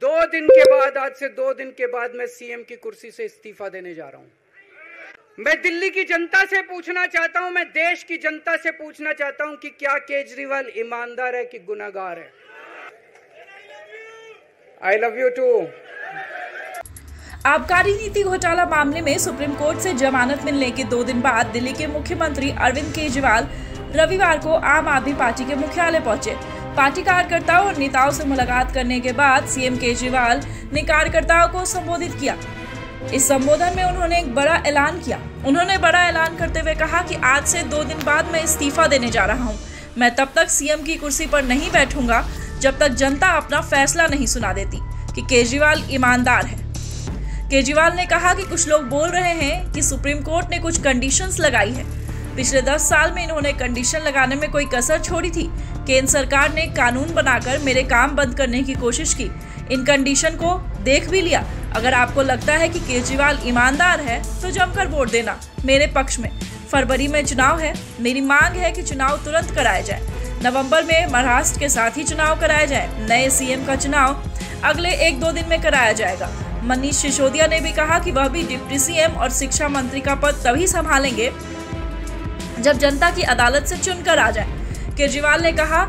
2 दिन के बाद, आज से 2 दिन के बाद मैं सीएम की कुर्सी से इस्तीफा देने जा रहा हूं। मैं दिल्ली की जनता से पूछना चाहता हूं, मैं देश की जनता से पूछना चाहता हूं कि क्या केजरीवाल ईमानदार है कि गुनहगार है। I love you too. आबकारी नीति घोटाला मामले में सुप्रीम कोर्ट से जमानत मिलने के 2 दिन बाद दिल्ली के मुख्यमंत्री अरविंद केजरीवाल रविवार को आम आदमी पार्टी के मुख्यालय पहुंचे। पार्टी कार्यकर्ताओं और नेताओं से मुलाकात करने के बाद सीएम केजरीवाल ने कार्यकर्ताओं को संबोधित किया। इस संबोधन में उन्होंने एक बड़ा ऐलान किया। उन्होंने बड़ा ऐलान करते हुए कहा कि आज से 2 दिन बाद मैं इस्तीफा देने जा रहा हूं। मैं तब तक सीएम की कुर्सी पर नहीं बैठूंगा जब तक जनता अपना फैसला नहीं सुना देती कि केजरीवाल ईमानदार है। केजरीवाल ने कहा कि कुछ लोग बोल रहे हैं कि सुप्रीम कोर्ट ने कुछ कंडीशंस लगाई है। पिछले 10 साल में इन्होंने कंडीशन लगाने में कोई कसर छोड़ी थी। केंद्र सरकार ने कानून बनाकर मेरे काम बंद करने की कोशिश की, इन कंडीशन को देख भी लिया। अगर आपको लगता है कि केजरीवाल ईमानदार है तो जमकर वोट देना मेरे पक्ष में। फरवरी में चुनाव है, मेरी मांग है कि चुनाव तुरंत कराया जाए। नवंबर में महाराष्ट्र के साथ ही चुनाव कराया जाए। नए सीएम का चुनाव अगले 1-2 दिन में कराया जाएगा। मनीष सिसोदिया ने भी कहा कि वह भी डिप्टी सीएम और शिक्षा मंत्री का पद तभी संभालेंगे जब जनता की अदालत से चुनकर आ जाए। केजरीवाल ने कहा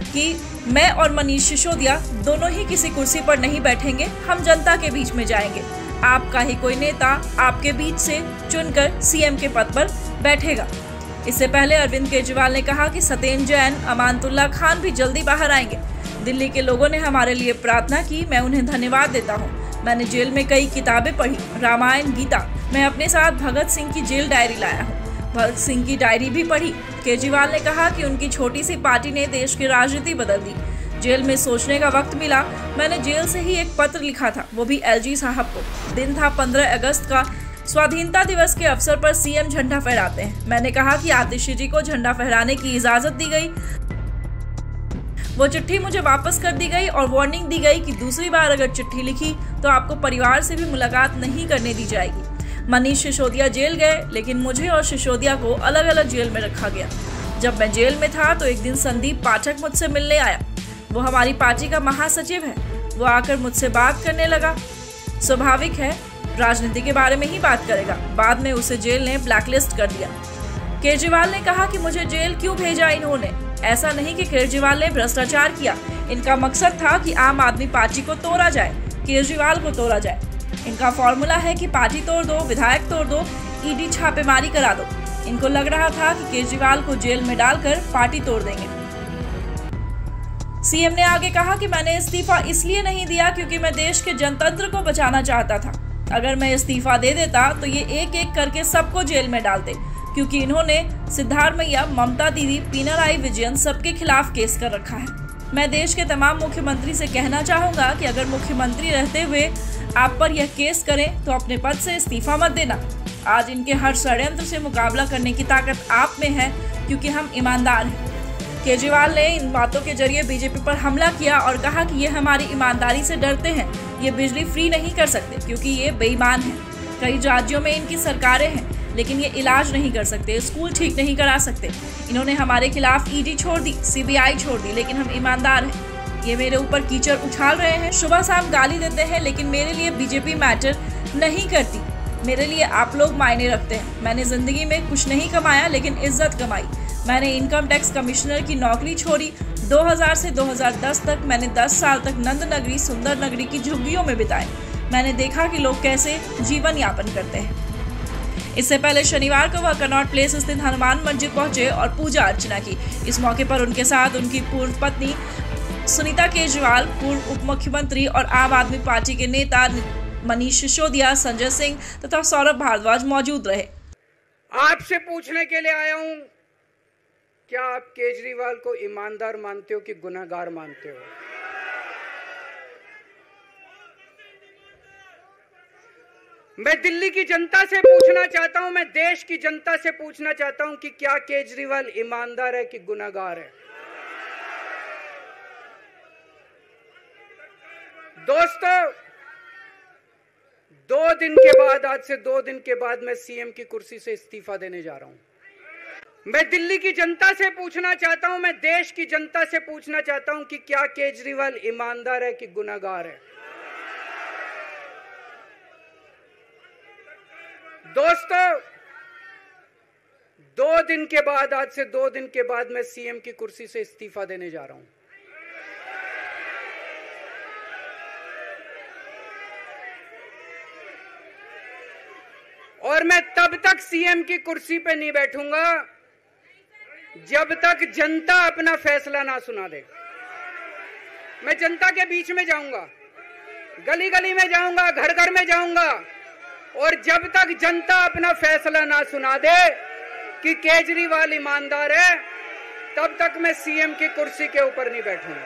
कि मैं और मनीष सिसोदिया दोनों ही किसी कुर्सी पर नहीं बैठेंगे, हम जनता के बीच में जाएंगे। आपका ही कोई नेता आपके बीच से चुनकर सीएम के पद पर बैठेगा। इससे पहले अरविंद केजरीवाल ने कहा कि सत्येंद्र जैन, अमानतुल्लाह खान भी जल्दी बाहर आएंगे। दिल्ली के लोगों ने हमारे लिए प्रार्थना की, मैं उन्हें धन्यवाद देता हूँ। मैंने जेल में कई किताबें पढ़ी, रामायण, गीता। मैं अपने साथ भगत सिंह की जेल डायरी लाया हूँ, भगत सिंह की डायरी भी पढ़ी। केजरीवाल ने कहा कि उनकी छोटी सी पार्टी ने देश की राजनीति बदल दी। जेल में सोचने का वक्त मिला, मैंने जेल से ही एक पत्र लिखा था, वो भी एलजी साहब को। दिन था 15 अगस्त का। स्वाधीनता दिवस के अवसर पर सीएम झंडा फहराते हैं। मैंने कहा कि आतिशी जी को झंडा फहराने की इजाजत दी गई। वो चिट्ठी मुझे वापस कर दी गई और वार्निंग दी गई कि दूसरी बार अगर चिट्ठी लिखी तो आपको परिवार से भी मुलाकात नहीं करने दी जाएगी। मनीष सिसोदिया जेल गए, लेकिन मुझे और सिसोदिया को अलग अलग जेल में रखा गया। जब मैं जेल में था तो एक दिन संदीप पाठक मुझसे मिलने आया। वो हमारी पार्टी का महासचिव है। वो आकर मुझसे बात करने लगा। स्वाभाविक है, राजनीति के बारे में ही बात करेगा। बाद में उसे जेल ने ब्लैकलिस्ट कर दिया। केजरीवाल ने कहा कि मुझे जेल क्यों भेजा इन्होंने। ऐसा नहीं कि केजरीवाल ने भ्रष्टाचार किया, इनका मकसद था कि आम आदमी पार्टी को तोड़ा जाए, केजरीवाल को तोड़ा जाए। इनका फॉर्मूला है कि पार्टी तोड़ दो, विधायक तोड़ दो, ईडी छापेमारी करा दो। इनको लग रहा था कि केजरीवाल को जेल में डालकर पार्टी तोड़ देंगे। सीएम ने आगे कहा कि मैंने इस्तीफा इसलिए नहीं दिया क्योंकि मैं देश के जनतंत्र को बचाना चाहता था। अगर मैं इस्तीफा दे देता तो ये एक एक करके सबको जेल में डालते, क्योंकि इन्होंने सिद्धारमैया, ममता दीदी, पिनराई विजयन सबके खिलाफ केस कर रखा है। मैं देश के तमाम मुख्यमंत्री से कहना चाहूंगा कि अगर मुख्यमंत्री रहते हुए आप पर यह केस करें तो अपने पद से इस्तीफा मत देना। आज इनके हर षड्यंत्र से मुकाबला करने की ताकत आप में है, क्योंकि हम ईमानदार हैं। केजरीवाल ने इन बातों के जरिए बीजेपी पर हमला किया और कहा कि ये हमारी ईमानदारी से डरते हैं। ये बिजली फ्री नहीं कर सकते क्योंकि ये बेईमान है। कई राज्यों में इनकी सरकारें हैं, लेकिन ये इलाज नहीं कर सकते, स्कूल ठीक नहीं करा सकते। इन्होंने हमारे खिलाफ ईडी छोड़ दी, सीबीआई छोड़ दी, लेकिन हम ईमानदार हैं। ये मेरे ऊपर कीचड़ उछाल रहे हैं, सुबह शाम गाली देते हैं, लेकिन मेरे लिए बीजेपी मैटर नहीं करती। मेरे लिए आप लोग मायने रखते हैं। मैंने जिंदगी में कुछ नहीं कमाया, लेकिन इज्जत कमाई। मैंने इनकम टैक्स कमिश्नर की नौकरी छोड़ी। 2000 से 2010 तक मैंने 10 साल तक नंद नगरी, सुंदर नगरी की झुग्गियों में बिताए। मैंने देखा कि लोग कैसे जीवन यापन करते हैं। इससे पहले शनिवार को वह कनॉट प्लेस स्थित हनुमान मंदिर पहुंचे और पूजा अर्चना की। इस मौके पर उनके साथ उनकी पूर्व पत्नी सुनीता केजरीवाल, पूर्व उप मुख्यमंत्री और आम आदमी पार्टी के नेता मनीष सिसोदिया, संजय सिंह तथा सौरभ भारद्वाज मौजूद रहे। आपसे पूछने के लिए आया हूं, क्या आप केजरीवाल को ईमानदार मानते हो कि गुनहगार मानते हो? मैं दिल्ली की जनता से पूछना चाहता हूं, मैं देश की जनता से पूछना चाहता हूं कि क्या केजरीवाल ईमानदार है कि गुनहगार है? दोस्तों, 2 दिन के बाद, आज से 2 दिन के बाद मैं सीएम की कुर्सी से इस्तीफा देने जा रहा हूं। मैं दिल्ली की जनता से पूछना चाहता हूं, मैं देश की जनता से पूछना चाहता हूं कि क्या केजरीवाल ईमानदार है कि गुनहगार है? दोस्तों, 2 दिन के बाद, आज से 2 दिन के बाद मैं सीएम की कुर्सी से इस्तीफा देने जा रहा हूं। और मैं तब तक सीएम की कुर्सी पे नहीं बैठूंगा जब तक जनता अपना फैसला ना सुना दे। मैं जनता के बीच में जाऊंगा, गली गली में जाऊंगा, घर घर में जाऊंगा, और जब तक जनता अपना फैसला ना सुना दे कि केजरीवाल ईमानदार है, तब तक मैं सीएम की कुर्सी के ऊपर नहीं बैठूंगा।